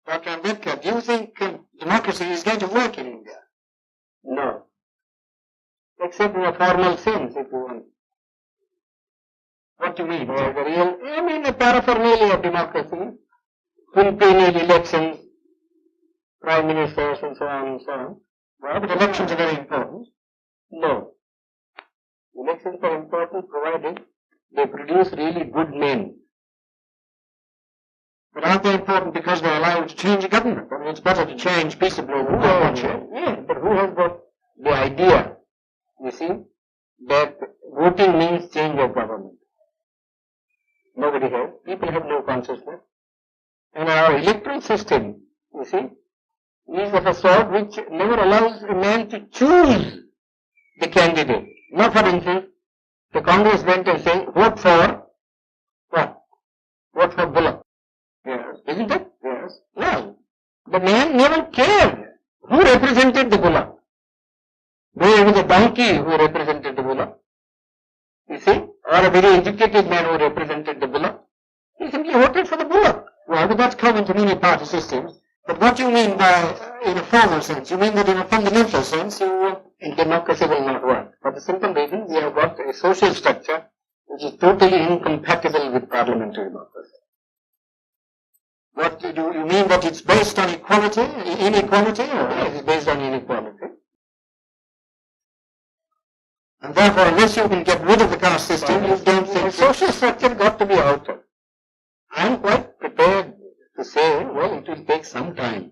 Dr. Ambedkar, do you think democracy is going to work in India? No. Except in a formal sense, if you want. What do you mean? I mean, a paraphernalia of democracy, quinquennial elections, prime ministers, and so on and so on. Well, but elections are very important. No. Elections are important provided they produce really good men. But aren't they important because they allow you to change a government? I mean, it's better to change peaceably than yeah, but who has got the idea, you see, that voting means change of government? Nobody has. People have no consciousness. And our electoral system, you see, is of a sort which never allows a man to choose the candidate. Now, for instance, the Congress went and said, vote for what? Vote for Bullock. Yes. Isn't it? Yes. Well, the man never cared who represented the Bullock. Though it was a donkey who represented the Bullock, you see, or a very educated man who represented the Bullock, he simply voted for the Bullock. Well, but that's common to many party systems. But what you mean by, in a formal sense, you mean that in a fundamental sense, democracy will not work. For the simple reason, we have got a social structure which is totally incompatible with parliamentary democracy. What do you mean that it's based on equality, inequality? Yes, it's based on inequality. And therefore, unless you can get rid of the caste system, you don't think the social structure got to be altered. I'm quite prepared to say, well, it will take some time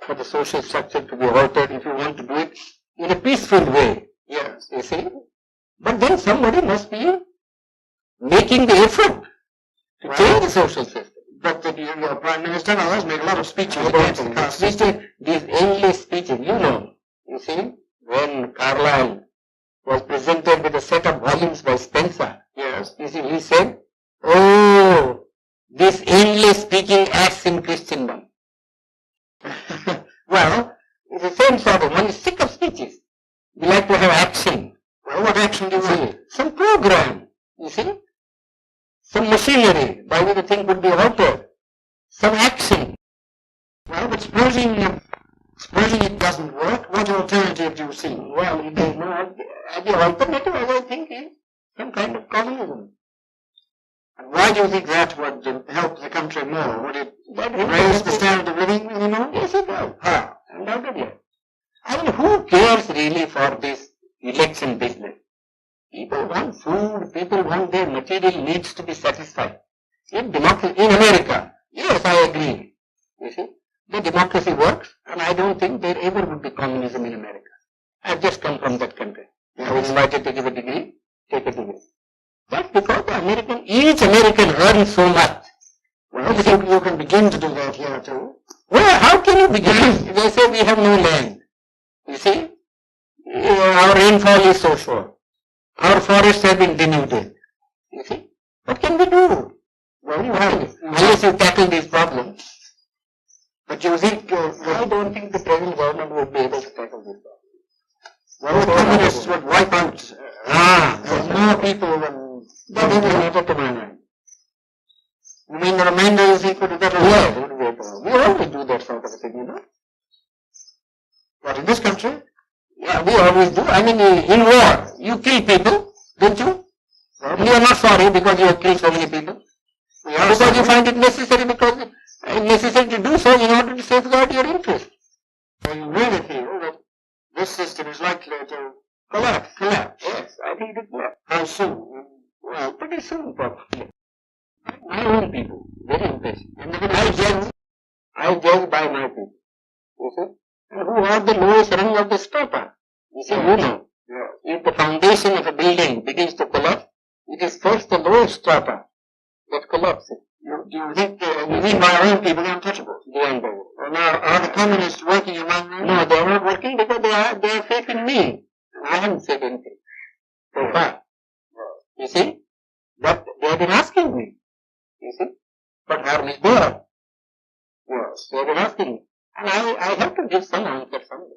for the social structure to be altered if you want to do it in a peaceful way. Yes, you see. But then somebody must be making the effort to change the social system. But your Prime Minister and others make a lot of speeches against the caste system. These endless speeches, you see, when Carlyle was presented with a set of volumes by Spencer, yes, you see, he said, oh, this endless speaking acts in Christendom. Well, it's the same sort of, one is sick of speeches. We like to have action. Well, what action do you want? Some program, you see. Some machinery by which the thing could be altered. Some action. Well, but supposing it doesn't work, what alternative do you see? Well, the alternative, as I think, is some kind of communism. And why do you think that would help the country more? Would it raise the standard of living anymore? Yes, it will. How? Undoubtedly. I mean, who cares really for this election business? People want food, people want their material needs to be satisfied. In democracy, in America, yes, I agree. You see, the democracy works, and I don't think there ever would be communism in America. I've just come from that country. I was invited to give a degree, take a degree. That's because each American earns so much. Well, you can begin to do that here too. Well, how can you begin? They say we have no land. You see, our rainfall is so short. Our forests have been denuded. You see, what can we do? Well, you have, unless you tackle these problems. But you think, I don't think the present government would be able to tackle this problem. Well, the communists would wipe out more people than that is related to my mind. You mean the remainder is equal to that? Yes, we always do that sort of a thing, But in this country, yeah, we always do. I mean, in war, you kill people, don't you? You are not sorry because you have killed so many people. Because you find it necessary to do so in order to safeguard your interest. So you really feel that this system is likely to collapse. Yes, I think it will. How soon? Well, pretty soon, probably. My own people, very impatient. And I judge by my people. You see? And who are the lowest rung of the strata? You see, if the foundation of a building begins to collapse, it is first the lowest strata that collapses. Do you think, you mean my own people are untouchable? They are untouchable. Now, are the communists working among them? No, they are not working because they have faith in me. I haven't said anything so far. You see? But they have been asking me. You see? But harm is there. Yes, they have been asking me. And I have to give some answer someday.